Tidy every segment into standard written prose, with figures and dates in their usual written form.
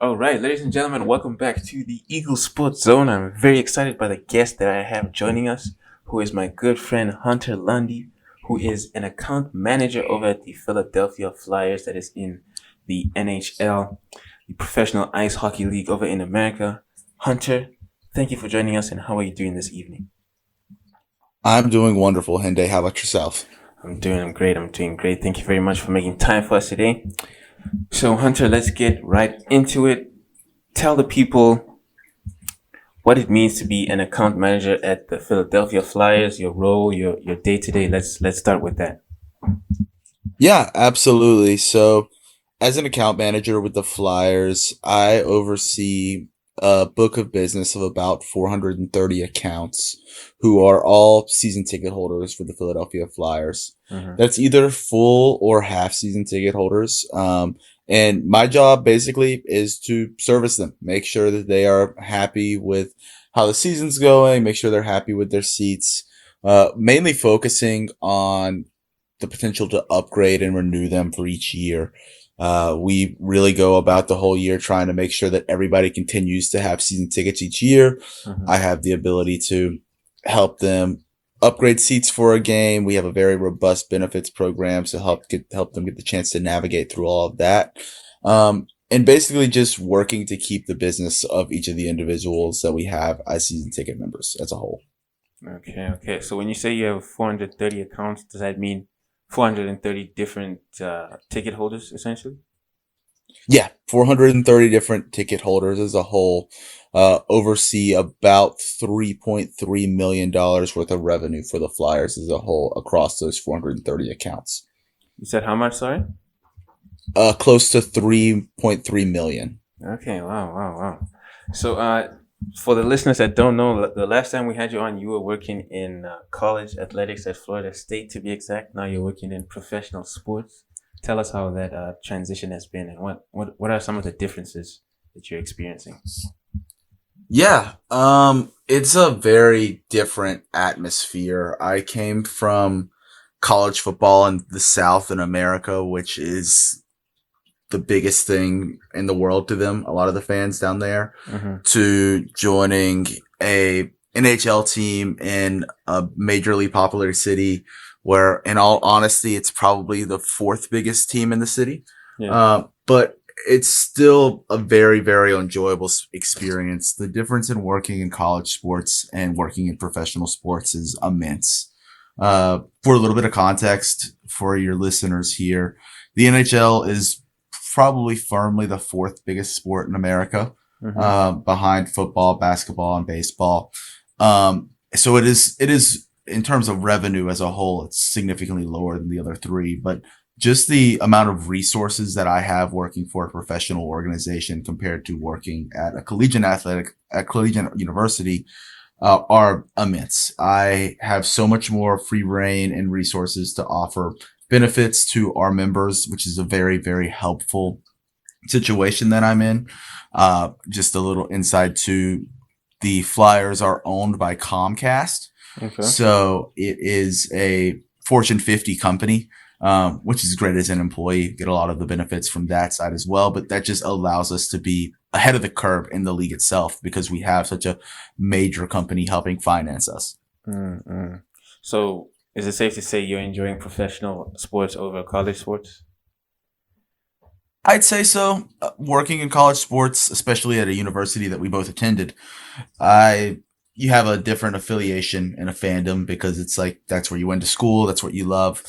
All right, ladies and gentlemen, welcome back to the Eagle Sports Zone. I'm very excited by the guest that I have joining us, who is my good friend Hunter Lundy, who is an account manager over at the Philadelphia Flyers, that is in the NHL, the Professional Ice Hockey League over in America. Hunter, thank you for joining us, and how are you doing this evening? I'm doing wonderful, Hende. How about yourself? I'm doing great. Thank you very much for making time for us today. So, Hunter, let's get right into it. Tell the people what it means to be an account manager at the Philadelphia Flyers, your role, your day to day. Let's start with that. Yeah, absolutely. So, as an account manager with the Flyers, I oversee a book of business of about 430 accounts who are all season ticket holders for the Philadelphia Flyers. Mm-hmm. That's either full or half season ticket holders. And my job basically is to service them, make sure that they are happy with how the season's going, make sure they're happy with their seats, mainly focusing on the potential to upgrade and renew them for each year. We really go about the whole year trying to make sure that everybody continues to have season tickets each year. Mm-hmm. I have the ability to help them upgrade seats for a game. We have a very robust benefits program to help them get the chance to navigate through all of that. And basically just working to keep the business of each of the individuals that we have as season ticket members as a whole. Okay. So when you say you have 430 accounts, does that mean 430 different ticket holders, essentially? Yeah, 430 different ticket holders as a whole, oversee about $3.3 million worth of revenue for the Flyers as a whole across those 430 accounts. You said how much? Sorry. Close to 3.3 million. Okay. Wow. So, for the listeners that don't know, the last time we had you on, you were working in college athletics at Florida State, to be exact. Now you're working in professional sports. Tell us how that transition has been, and what are some of the differences that you're experiencing? Yeah, it's a very different atmosphere. I came from college football in the South in America, which is the biggest thing in the world to them, a lot of the fans down there, Mm-hmm. to joining a NHL team in a majorly popular city where, in all honesty, it's probably the fourth biggest team in the city. Yeah. But it's still a very, very enjoyable experience. The difference in working in college sports and working in professional sports is immense. For a little bit of context for your listeners here, the NHL is probably firmly the fourth biggest sport in America, Mm-hmm. behind football, basketball, and baseball. So it is in terms of revenue as a whole, it's significantly lower than the other three, but just the amount of resources that I have working for a professional organization compared to working at a collegiate university, are immense. I have so much more free reign and resources to offer benefits to our members, which is a very, very helpful situation that I'm in. Just a little insight to the Flyers are owned by Comcast. Okay. So it is a Fortune 50 company, which is great as an employee. Get a lot of the benefits from that side as well. But that just allows us to be ahead of the curve in the league itself because we have such a major company helping finance us. Mm-hmm. So, is it safe to say you're enjoying professional sports over college sports? I'd say so. Working in college sports, especially at a university that we both attended, I you have a different affiliation and a fandom because it's like that's where you went to school, that's what you love.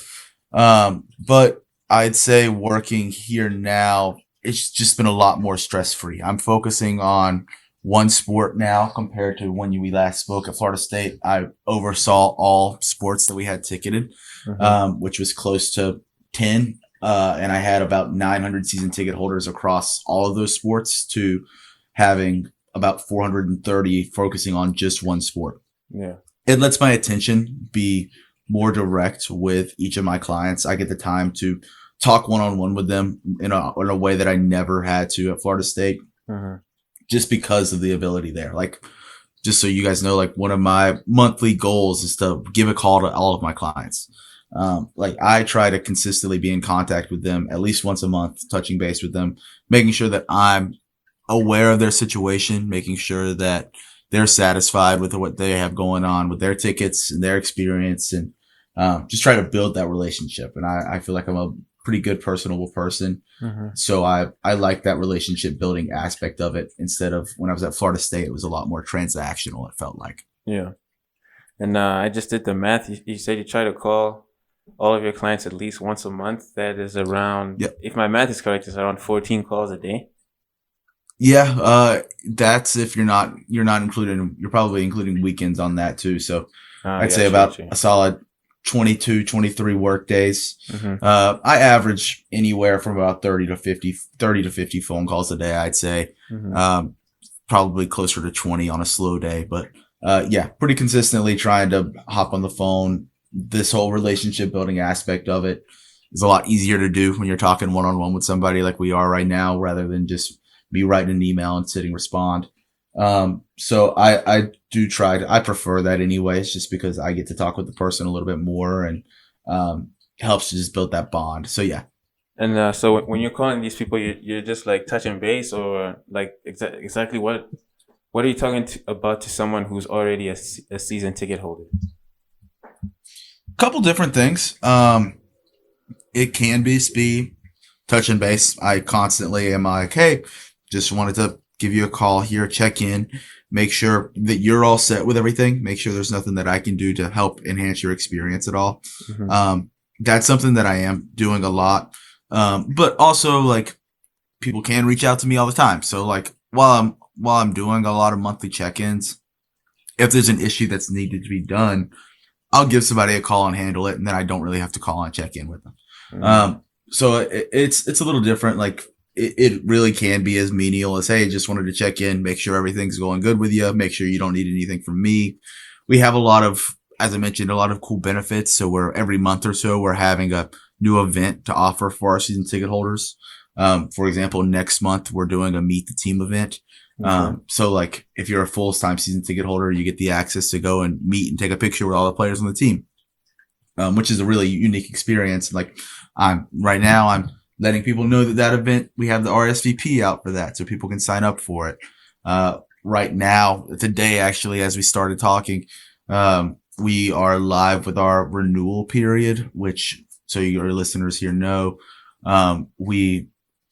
But I'd say working here now, it's just been a lot more stress free. I'm focusing on one sport now compared to when we last spoke at Florida State. I oversaw all sports that we had ticketed, Mm-hmm. which was close to 10. And I had about 900 season ticket holders across all of those sports to having about 430 focusing on just one sport. Yeah. It lets my attention be more direct with each of my clients. I get the time to talk one on one with them in a way that I never had to at Florida State Mm-hmm. just because of the ability there. Like, just so you guys know, like one of my monthly goals is to give a call to all of my clients. Like I try to consistently be in contact with them at least once a month, touching base with them, making sure that I'm aware of their situation, making sure that they're satisfied with what they have going on with their tickets and their experience, and just try to build that relationship. And I feel like I'm a pretty good personable person. Mm-hmm. So I like that relationship building aspect of it, instead of when I was at Florida State, it was a lot more transactional, it felt like. Yeah. And I just did the math. You said you try to call all of your clients at least once a month. That is around, Yep. if my math is correct, it's around 14 calls a day. Yeah, that's if you're not including, you're probably including weekends on that too. So I I'd say got you, got about you. a solid 22, 23 work days. Mm-hmm. I average anywhere from about 30 to 50 phone calls a day, I'd say. Mm-hmm. Probably closer to 20 on a slow day, but yeah, pretty consistently trying to hop on the phone. This whole relationship building aspect of it is a lot easier to do when you're talking one on one with somebody like we are right now, rather than just me writing an email and sitting respond. So I do try to, I prefer that anyways, just because I get to talk with the person a little bit more, and helps to just build that bond. So yeah. And so when you're calling these people, you're just like touching base, or like exactly what are you talking about to someone who's already a season ticket holder? Couple different things. It can be speed, touch and base. I constantly am like, hey, just wanted to give you a call here, check in, make sure that you're all set with everything, make sure there's nothing that I can do to help enhance your experience at all. Mm-hmm. That's something that I am doing a lot. But also, like, people can reach out to me all the time. So like, while I'm doing a lot of monthly check-ins, if there's an issue that's needed to be done, I'll give somebody a call and handle it, and then I don't really have to call and check in with them. Mm-hmm. So it's a little different. Like, it really can be as menial as, hey, just wanted to check in, make sure everything's going good with you, make sure you don't need anything from me. We have a lot of, as I mentioned, a lot of cool benefits. So we're every month or so, we're having a new event to offer for our season ticket holders. For example, next month we're doing a meet the team event. Okay. So like, if you're a full-time season ticket holder, you get the access to go and meet and take a picture with all the players on the team, which is a really unique experience. Like, I'm letting people know that event, we have the RSVP out for that, so people can sign up for it. Right now, today, actually, as we started talking, we are live with our renewal period, which, so your listeners here know, to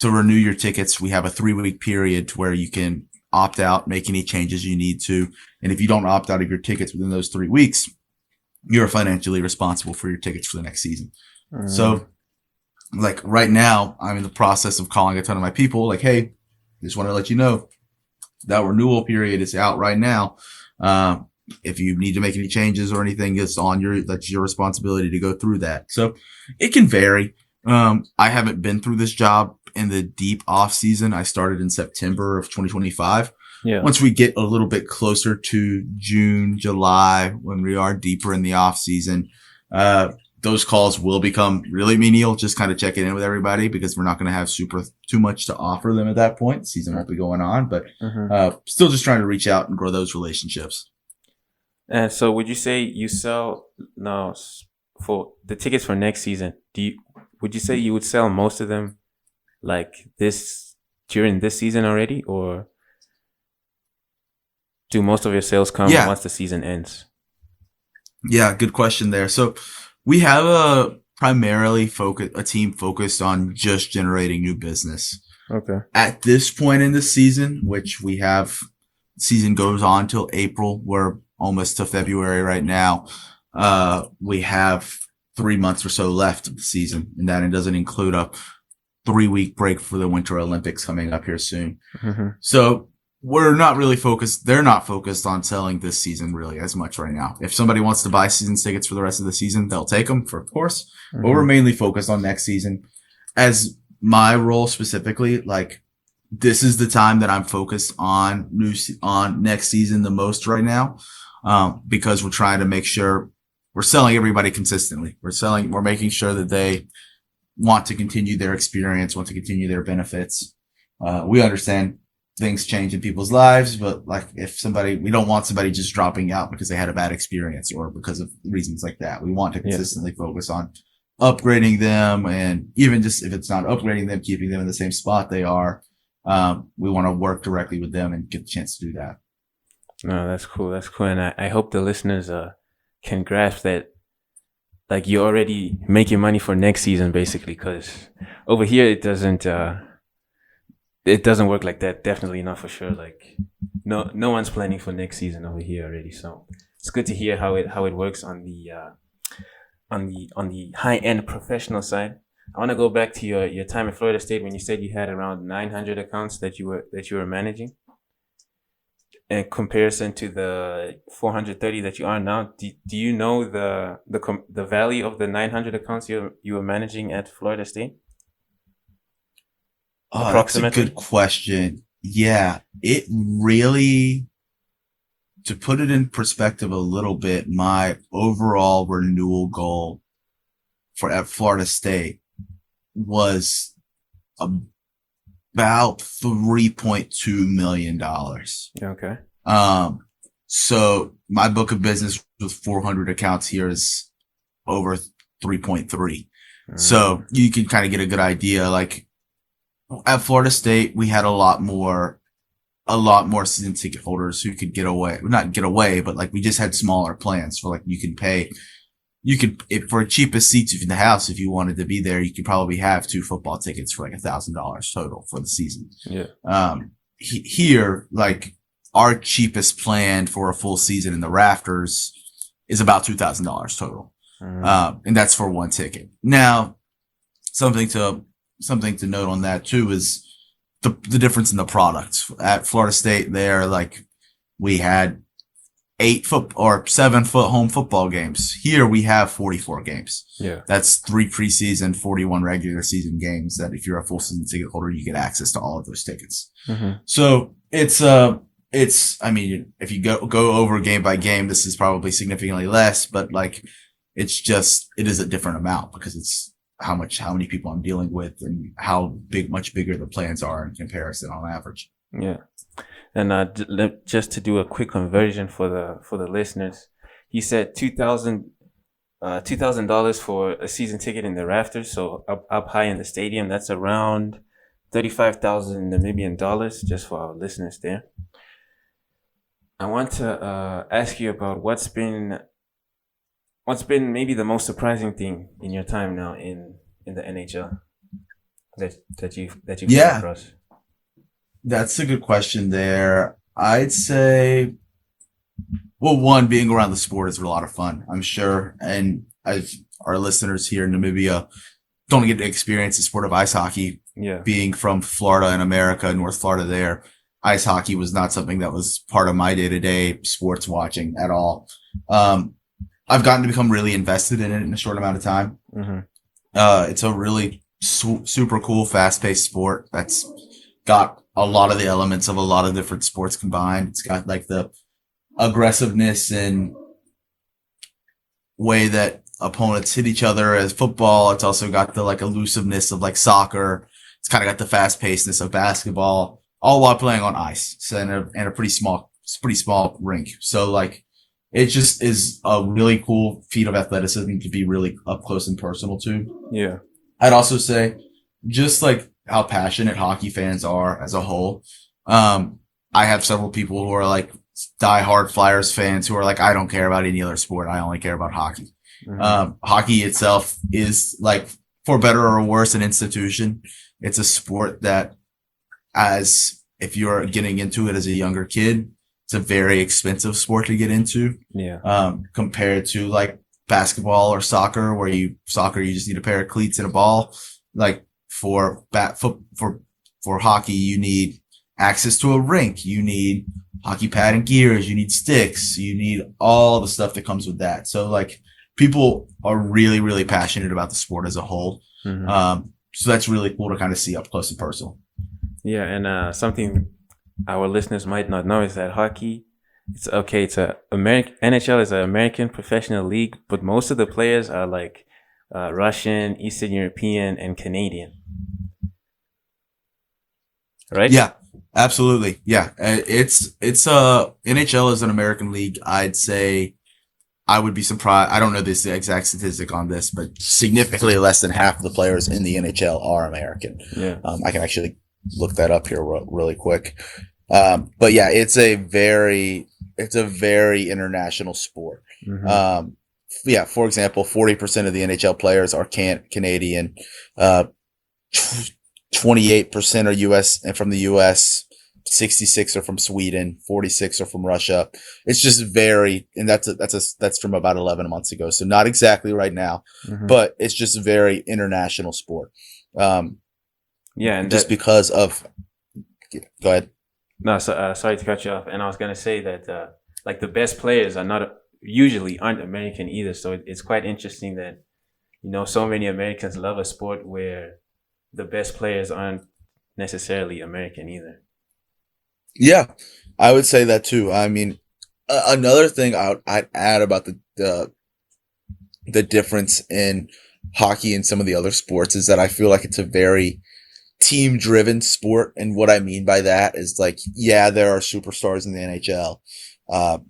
renew your tickets, we have a 3-week period where you can opt out, make any changes you need to. And if you don't opt out of your tickets within those 3 weeks, you're financially responsible for your tickets for the next season. Mm-hmm. So, like, right now, I'm in the process of calling a ton of my people, like, hey, just want to let you know that renewal period is out right now. If you need to make any changes or anything, that's your responsibility to go through that. So it can vary. I haven't been through this job in the deep off season. I started in September of 2025. Yeah. Once we get a little bit closer to June, July, when we are deeper in the off season, those calls will become really menial, just kind of checking in with everybody, because we're not going to have too much to offer them at that point. The season won't be going on, but Mm-hmm. still just trying to reach out and grow those relationships. And so would you say you sell now for the tickets for next season? Would you say you would sell most of them like this during this season already, or do most of your sales come Yeah. once the season ends? Yeah, good question there. So we have a team focused on just generating new business. Okay. At this point in the season, which we have, season goes on till April. We're almost to February right now. We have 3 months or so left of the season, and that it doesn't include a 3-week break for the Winter Olympics coming up here soon. Mm-hmm. So we're not really focused. They're not focused on selling this season really as much right now. If somebody wants to buy season tickets for the rest of the season, they'll take them, of course. Mm-hmm. But we're mainly focused on next season. As my role specifically, like, this is the time that I'm focused on next season the most right now, because we're trying to make sure we're selling everybody consistently. We're making sure that they want to continue their experience, want to continue their benefits. We understand things change in people's lives, but like, we don't want somebody just dropping out because they had a bad experience or because of reasons like that. We want to consistently focus on upgrading them, and even just if it's not upgrading them, keeping them in the same spot they are, we want to work directly with them and get the chance to do that. No, that's cool. That's cool. And I hope the listeners can grasp that, like, you're already making money for next season, basically, because over here it doesn't work like that. Definitely not, for sure. Like, no one's planning for next season over here already. So it's good to hear how it works on the high end professional side. I want to go back to your time in Florida State when you said you had around 900 accounts that you were managing. In comparison to the 430 that you are now, do you know the value of the 900 accounts you were managing at Florida State? Oh, that's a good question. Yeah, it really, to put it in perspective a little bit, my overall renewal goal at Florida State was about $3.2 million. Okay. So my book of business with 400 accounts here is over 3.3. Mm-hmm. So you can kind of get a good idea. Like, at Florida State, we had a lot more season ticket holders who could not get away, but like we just had smaller plans for, like, if for cheapest seats in the house, if you wanted to be there, you could probably have 2 football tickets for like $1,000 total for the season. Yeah. Here, like, our cheapest plan for a full season in the rafters is about $2,000 total. Mm-hmm. And that's for one ticket. Now, something to note on that too is the difference in the products. At Florida State, there, like, we had 7 foot home football games. Here we have 44 games. Yeah. That's 3 preseason, 41 regular season games that if you're a full season ticket holder, you get access to all of those tickets. Mm-hmm. So I mean, if you go over game by game, this is probably significantly less, but like, it is a different amount because it's how many people I'm dealing with and much bigger the plans are in comparison on average. Yeah. And just to do a quick conversion for the listeners, he said $2,000 for a season ticket in the rafters, so up high in the stadium. That's around 35,000 Namibian dollars, just for our listeners there. I want to ask you about what's been maybe the most surprising thing in your time now in the NHL that you've come across. That's a good question there. I'd say, well, one, being around the sport is a lot of fun, I'm sure. And our listeners here in Namibia don't get to experience the sport of ice hockey. Yeah. Being from Florida and America, North Florida there, ice hockey was not something that was part of my day-to-day sports watching at all. I've gotten to become really invested in it in a short amount of time. Mm-hmm. It's a really super cool, fast-paced sport that's got a lot of the elements of a lot of different sports combined. It's got like the aggressiveness and way that opponents hit each other as football. It's also got the like elusiveness of like soccer. It's kind of got the fast-pacedness of basketball, all while playing on ice. So and a pretty small rink. So like, it just is a really cool feat of athleticism to be really up close and personal to. Yeah. I'd also say just like how passionate hockey fans are as a whole. I have several people who are like diehard Flyers fans who are like, I don't care about any other sport. I only care about hockey. Mm-hmm. Hockey itself is, like, for better or worse, an institution. It's a sport that, if you're getting into it as a younger kid, it's a very expensive sport to get into. Yeah. Compared to like basketball or soccer, where you just need a pair of cleats and a ball. Like, for hockey, you need access to a rink. You need hockey pad and gears. You need sticks. You need all the stuff that comes with that. So like, people are really, really passionate about the sport as a whole. Mm-hmm. So that's really cool to kind of see up close and personal. Yeah. And, something our listeners might not know is that hockey, NHL is an American professional league, but most of the players are like, Russian, Eastern European, and Canadian. Right? Yeah, absolutely. Yeah. NHL is an American league. I'd say I would be surprised. I don't know the exact statistic on this, but significantly less than half of the players in the NHL are American. Yeah. I can actually look that up here really quick. But yeah, it's a very international sport. Mm-hmm. Um, yeah, for example, 40% of the NHL players are Canadian. Uh, 28% are US and from the US. 66 are from Sweden. 46 are from Russia. It's just very, and that's from about 11 months ago. So not exactly right now, Mm-hmm. but it's just a very international sport. Um, Yeah, and just that because of, go ahead. no, so, sorry to cut you off. And I was gonna say that like the best players are not usually aren't American either. So it's quite interesting that so many Americans love a sport where the best players aren't necessarily American either. Yeah, I would say that too. I mean, another thing I'd add about the difference in hockey and some of the other sports is that I feel like it's a very team driven sport. And what I mean by that is like, yeah, there are superstars in the NHL.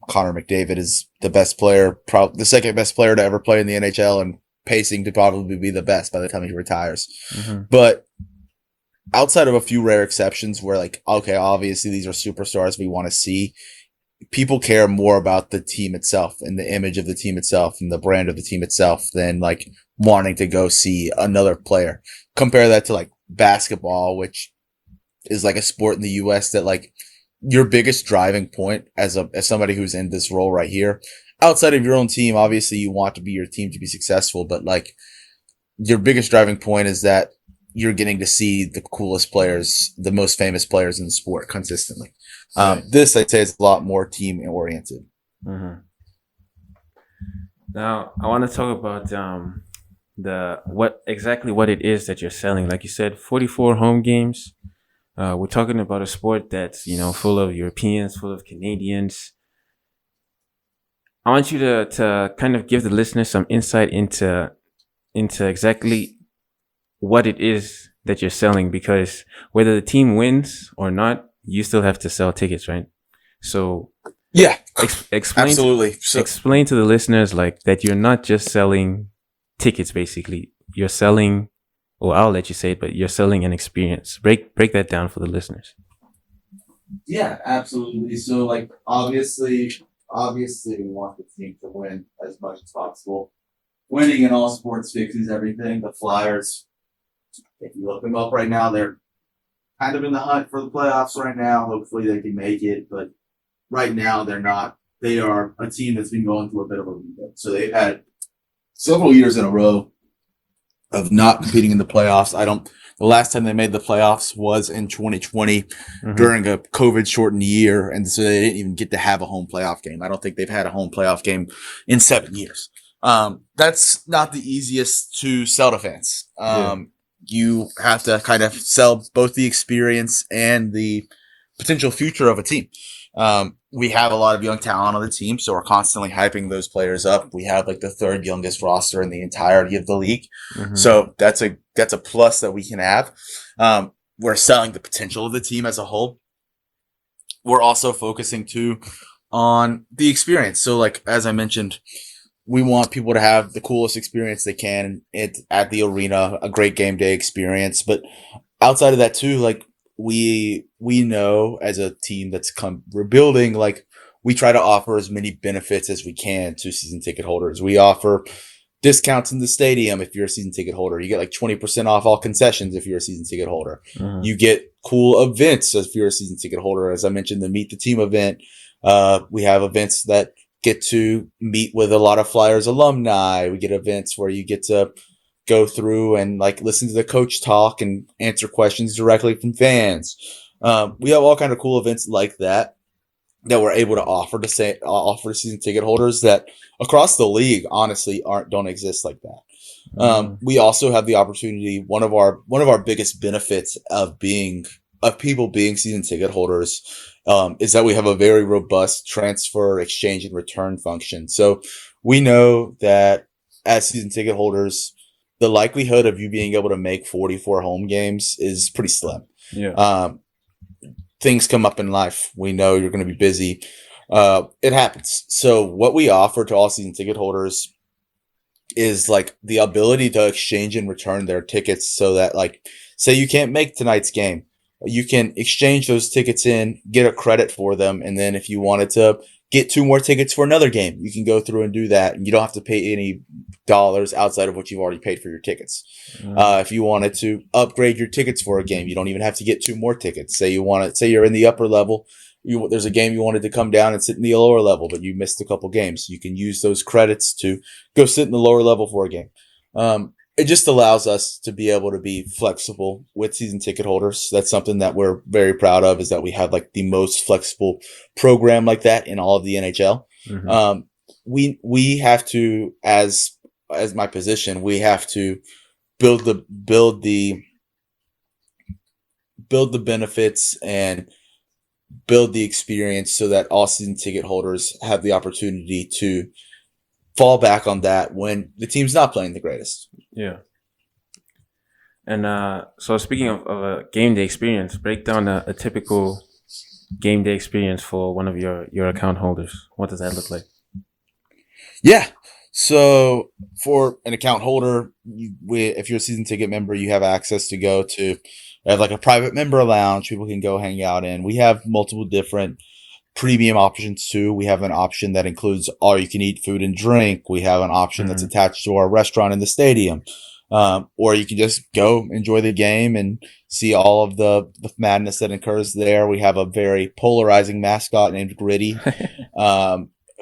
Connor McDavid is the best player, the second best player to ever play in the NHL and pacing to probably be the best by the time he retires. Mm-hmm. But outside of a few rare exceptions where like, okay, obviously these are superstars we want to see, people care more about the team itself and the image of the team itself and the brand of the team itself than like wanting to go see another player. Compare that to like basketball, which is like a sport in the US that like your biggest driving point as somebody who's in this role right here, outside of your own team, obviously you want to be your team to be successful, but like your biggest driving point is that you're getting to see the coolest players, the most famous players in the sport consistently. Right. This, I'd say, is a lot more team oriented. Mm-hmm. Now I want to talk about the what it is that you're selling. Like you said, 44 home games. We're talking about a sport that's full of Europeans, full of Canadians. I want you to kind of give the listeners some insight into exactly what it is that you're selling, because whether the team wins or not, you still have to sell tickets, right? So Yeah, explain absolutely. So, explain to the listeners like that you're not just selling tickets. Basically, you're selling. Well, I'll let you say it, but you're selling an experience. Break that down for the listeners. yeah, absolutely. So, like, obviously, we want the team to win as much as possible. Winning in all sports fixes everything. The Flyers, if you look them up right now, they're kind of in the hunt for the playoffs right now. Hopefully, they can make it, but right now they're not. They are a team that's been going through a bit of a rebuild. So they've had several years in a row of not competing in the playoffs. The last time they made the playoffs was in 2020 during a COVID shortened year. And so they didn't even get to have a home playoff game. I don't think they've had a home playoff game in 7 years. That's not the easiest to sell to fans. Yeah. You have to kind of sell both the experience and the potential future of a team. We have a lot of young talent on the team, so we're constantly hyping those players up. We have like the third youngest roster in the entirety of the league. Mm-hmm. So that's a plus that we can have. We're selling the potential of the team as a whole. We're also focusing too on the experience. So like, as I mentioned, we want people to have the coolest experience they can at the arena, a great game day experience. But outside of that too, like, we know as a team that's rebuilding, like, we try to offer as many benefits as we can to season ticket holders. We offer discounts in the stadium if you're a season ticket holder. You get like 20% off all concessions if you're a season ticket holder. Mm-hmm. You get cool events if you're a season ticket holder. As I mentioned, the Meet the Team event. We have events that get to meet with a lot of Flyers alumni. We get events where you get to go through and like listen to the coach talk and answer questions directly from fans. We have all kind of cool events like that we're able to offer to season ticket holders that across the league honestly don't exist like that. We also have the opportunity. One of our biggest benefits of people being season ticket holders is that we have a very robust transfer, exchange, and return function. So we know that as season ticket holders, the likelihood of you being able to make 44 home games is pretty slim. Yeah. Things come up in life. We know you're going to be busy. It happens. So what we offer to all season ticket holders is like the ability to exchange and return their tickets so that, like, say you can't make tonight's game you can exchange those tickets in, get a credit for them, and then if you wanted to get 2 more tickets for another game, you can go through and do that, and you don't have to pay any dollars outside of what you've already paid for your tickets. If you wanted to upgrade your tickets for a game, you don't even have to get 2 more tickets. Say you're in the upper level, there's a game you wanted to come down and sit in the lower level, but you missed a couple games. You can use those credits to go sit in the lower level for a game. It just allows us to be able to be flexible with season ticket holders. That's something that we're very proud of, is that we have like the most flexible program like that in all of the NHL. Mm-hmm. We have to, as my position, we have to build the benefits and build the experience so that all season ticket holders have the opportunity to fall back on that when the team's not playing the greatest. Yeah. And so speaking of a game day experience, break down a typical game day experience for one of your account holders. What does that look like? Yeah. So for an account holder, if you're a season ticket member, you have access to go to like a private member lounge people can go hang out in. We have multiple different premium options too. We have an option that includes all you can eat food and drink. We have an option that's attached to our restaurant in the stadium. Or you can just go enjoy the game and see all of the madness that occurs there. We have a very polarizing mascot named Gritty,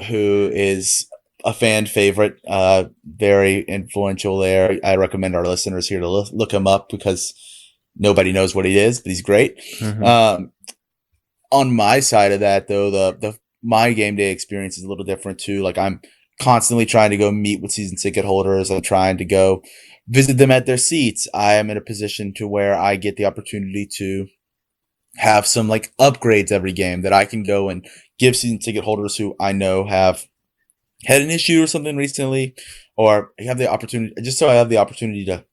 who is a fan favorite, very influential there. I recommend our listeners here to look him up because nobody knows what he is, but he's great. Mm-hmm. On my side of that, though, my game day experience is a little different too. Like, I'm constantly trying to go meet with season ticket holders. I'm trying to go visit them at their seats. I am in a position to where I get the opportunity to have some like upgrades every game that I can go and give season ticket holders who I know have had an issue or something recently, or have the opportunity, just so I have the opportunity to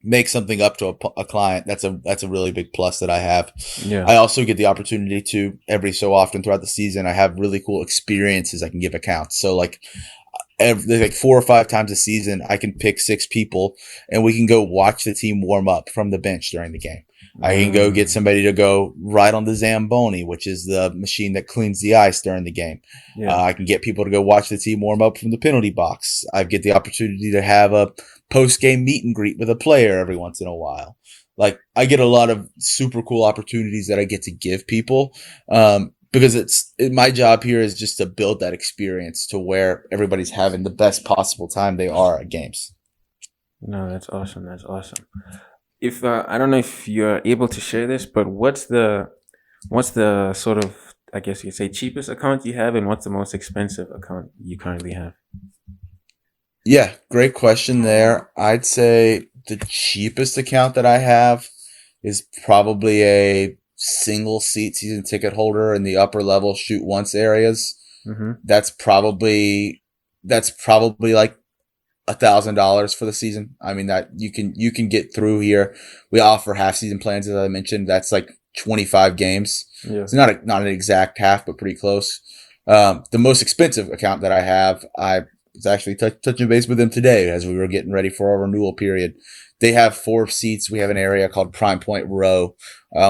make something up to a client. That's a really big plus that I have. Yeah. I also get the opportunity to, every so often throughout the season, I have really cool experiences I can give accounts. So like, like 4 or 5 times a season, I can pick 6 people and we can go watch the team warm up from the bench during the game. I can go get somebody to go ride on the Zamboni, which is the machine that cleans the ice during the game. Yeah. I can get people to go watch the team warm up from the penalty box. I get the opportunity to have a post-game meet and greet with a player every once in a while. Like, I get a lot of super cool opportunities that I get to give people. Because my job here is just to build that experience to where everybody's having the best possible time they are at games. No, that's awesome. That's awesome. If I don't know if you're able to share this, but what's the sort of, I guess you could say, cheapest account you have, and what's the most expensive account you currently have? Yeah, great question there. I'd say the cheapest account that I have is probably a single seat season ticket holder in the upper level shoot once areas. Mm-hmm. That's probably like $1,000 for the season. I mean, that you can get through here. We offer half season plans, as I mentioned. That's like 25 games. Yeah. It's not an exact half, but pretty close. The most expensive account that I have, I was actually touching base with them today as we were getting ready for our renewal period. They have 4 seats. We have an area called Prime Point Row,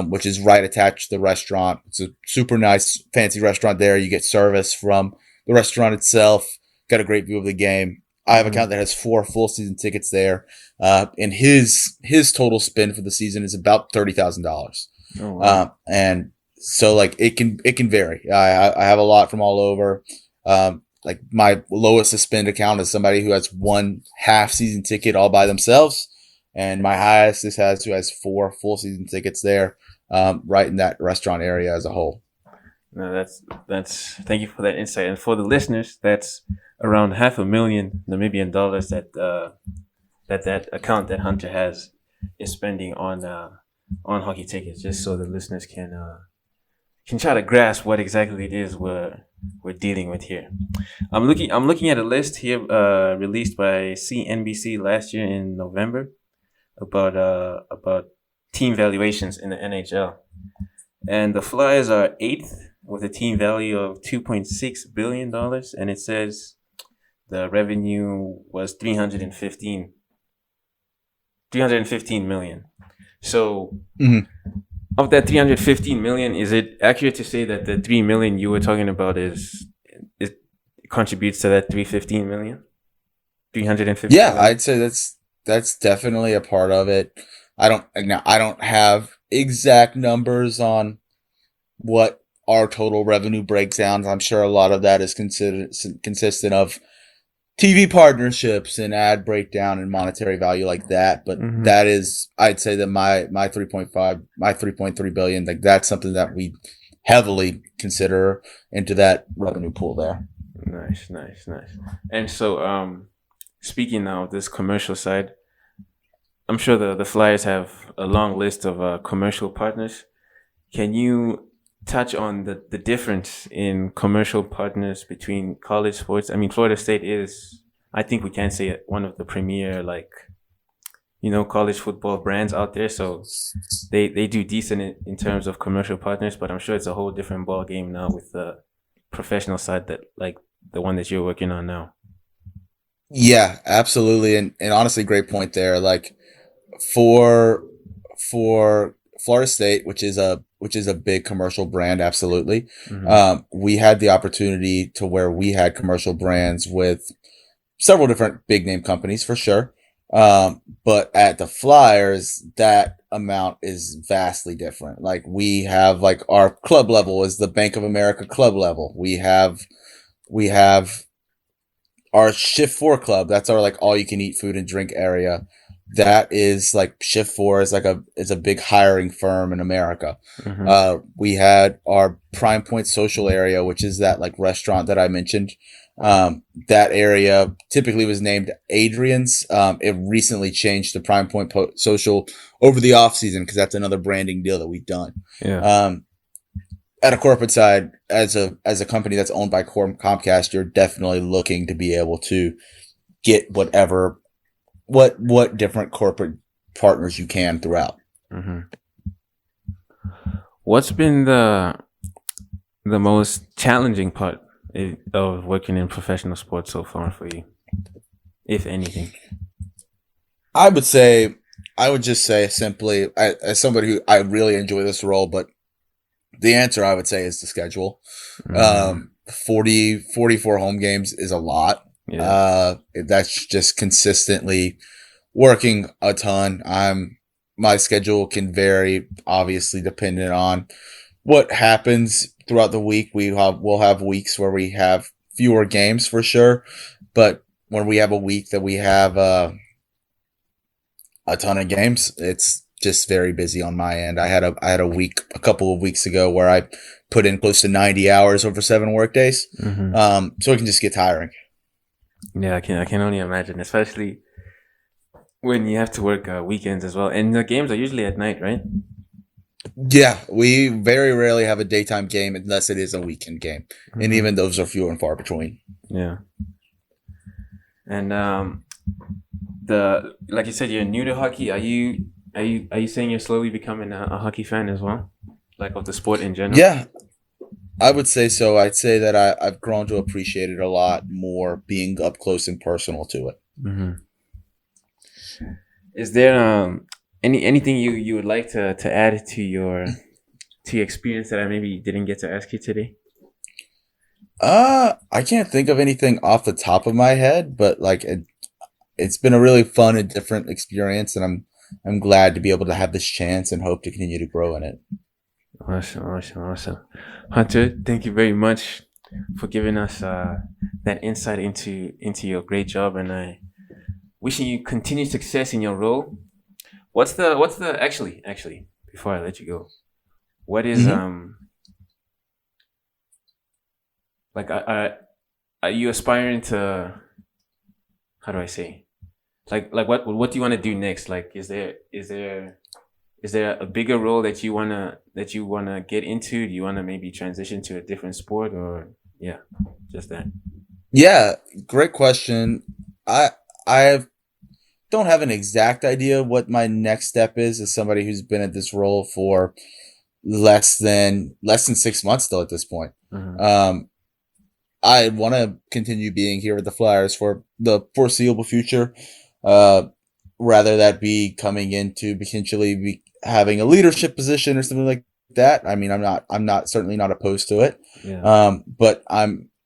which is right attached to the restaurant. It's a super nice, fancy restaurant there. You get service from the restaurant itself. Got a great view of the game. I have an account that has 4 full season tickets there. And his total spend for the season is about $30,000. Oh, wow. And so like it can vary. I have a lot from all over. Like my lowest spend account is somebody who has 1 half season ticket all by themselves. And my highest who has 4 full season tickets there, right in that restaurant area as a whole. No, that's thank you for that insight. And for the listeners, that's around $500,000 Namibian dollars that account that Hunter has is spending on hockey tickets, just so the listeners can try to grasp what exactly it is we're dealing with here. I'm looking at a list here released by CNBC last year in November about team valuations in the NHL, and the Flyers are 8th with a team value of $2.6 billion, and it says the revenue was 315 million. So of that 315 million, is it accurate to say that the 3 million you were talking about is it contributes to that 315 million? 315 Yeah, million? I'd say that's definitely a part of it. I don't have exact numbers on what our total revenue breaks down. I'm sure a lot of that is considered consistent of TV partnerships and ad breakdown and monetary value like that. But Mm-hmm. that is, I'd say that my 3.5, my 3.3 billion, like that's something that we heavily consider into that revenue pool there. Nice, nice, nice. And so, speaking now of this commercial side, I'm sure the Flyers have a long list of commercial partners. Can you touch on the difference in commercial partners between college sports? I mean, Florida State is, I think we can say it, one of the premier, like, college football brands out there. So they do decent in terms of commercial partners, but I'm sure it's a whole different ball game now with the professional side that, like, the one that you're working on now. Yeah, absolutely. And honestly, great point there. Like for for Florida State, which is a big commercial brand, absolutely. Mm-hmm. We had the opportunity to where we had commercial brands with several different big name companies for sure. But at the Flyers, that amount is vastly different. Like we have like our club level is the Bank of America club level. We have our shift four club. That's our like all you can eat food and drink area. That is like shift four is like a big hiring firm in America. Mm-hmm. We had our Prime Point social area, which is that like restaurant that I mentioned. That area typically was named Adrian's. It recently changed to Prime Point Social over the off season because that's another branding deal that we've done. Yeah. At a corporate side, as a company that's owned by Comcast, you're definitely looking to be able to get what different corporate partners you can throughout. Mm-hmm. What's been the most challenging part of working in professional sports so far for you, if anything? I would say, I would just say simply, as somebody who I really enjoy this role, but the answer I would say is the schedule. Mm, 44 home games is a lot. yeah. That's just consistently working a ton. My schedule can vary, obviously, depending on what happens throughout the week. We'll have weeks where we have fewer games for sure, but when we have a week that we have a ton of games, it's just very busy on my end. I had a couple of weeks ago where I put in close to 90 hours over 7 work days. Mm-hmm. So it can just get tiring. Yeah, I can only imagine, especially when you have to work weekends as well, and the games are usually at night, right? Yeah, we very rarely have a daytime game unless it is a weekend game, and Mm-hmm. even those are few and far between. Yeah. And the like you said, you're new to hockey. Are you saying you're slowly becoming a hockey fan as well, like of the sport in general? Yeah, I would say so. I'd say that I've grown to appreciate it a lot more, being up close and personal to it. Mm-hmm. Is there anything you would like to add to your experience that I maybe didn't get to ask you today? I can't think of anything off the top of my head, but like it's been a really fun and different experience, and I'm glad to be able to have this chance and hope to continue to grow in it. Awesome, awesome, awesome. Hunter, thank you very much for giving us that insight into your great job, and I wishing you continued success in your role. What's the actually before I let you go, what is Hmm. like are you aspiring to, how do I say, like what do you want to do next? Like is there a bigger role that you wanna get into? Do you wanna maybe transition to a different sport, or yeah, just that? Yeah, great question. I I don't have an exact idea what my next step is as somebody who's been at this role for less than 6 months still at this point. Mm-hmm. Um, I want to continue being here with the Flyers for the foreseeable future. Uh, rather that be coming into potentially having a leadership position or something like that. I mean, I'm not certainly not opposed to it. Yeah. But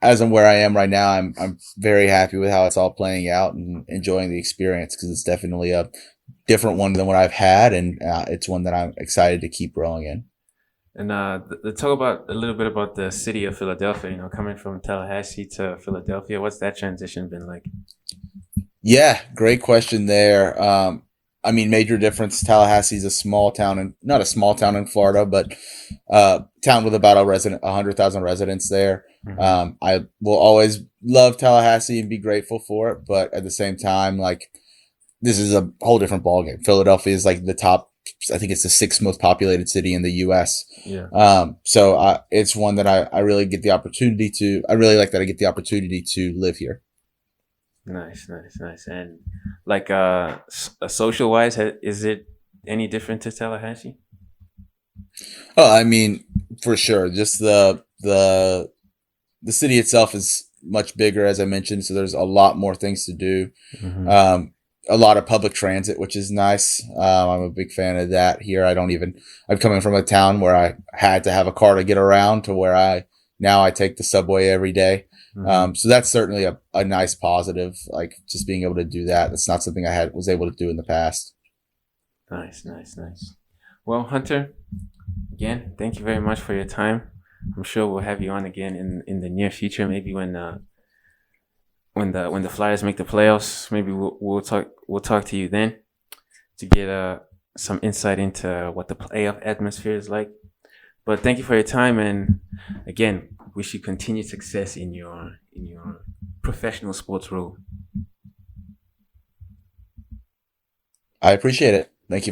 as I'm where I am right now, I'm very happy with how it's all playing out and enjoying the experience because it's definitely a different one than what I've had, and it's one that I'm excited to keep growing in. And talk about a little bit about the city of Philadelphia. Coming from Tallahassee to Philadelphia, what's that transition been like? Yeah, great question there. I mean, major difference. Tallahassee's a small town, and not a small town in Florida, but town with about 100,000 residents there. Mm-hmm. I will always love Tallahassee and be grateful for it, but at the same time, like this is a whole different ballgame. Philadelphia is like the top. I think it's the sixth most populated city in the U.S. Yeah. So it's one that I really get the opportunity to. I really like that I get the opportunity to live here. Nice, nice, nice. And like social wise, is it any different to Tallahassee? Oh, I mean, for sure. Just the city itself is much bigger, as I mentioned, so there's a lot more things to do. Mm-hmm. A lot of public transit, which is nice. I'm a big fan of that here. I'm coming from a town where I had to have a car to get around to where now I take the subway every day. Mm-hmm. So that's certainly a nice positive, like just being able to do that. That's not something was able to do in the past. Nice, nice, nice. Well, Hunter, again, thank you very much for your time. I'm sure we'll have you on again in the near future. Maybe when the Flyers make the playoffs, maybe we'll talk to you then to get some insight into what the playoff atmosphere is like. But thank you for your time, and again, wish you continued success in your professional sports role. I appreciate it. Thank you for